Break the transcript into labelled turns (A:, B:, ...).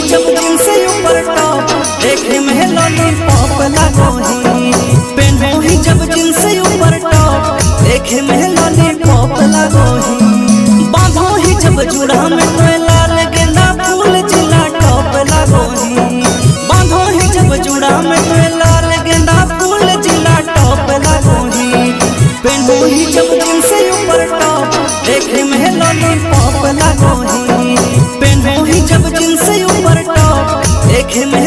A: जब दिन से ऊपर टॉप देखे में लॉलीपॉप लगोही। पेन्हो ही जब दिन से ऊपर टॉप देखे में लॉलीपॉप लगोही। बांधो ही जब जुड़ा में तो लाल गेंदा फूल जिला टॉप लगोही। बांधो ही जब जुड़ा में तो लाल गेंदा फूल जिला टॉप लगोही। पेन्हो ही जब दिन से ऊपर टॉप देखे में लॉलीपॉप लगोही। पेन्हो ही जब दिन से ऊपर टॉप देखे में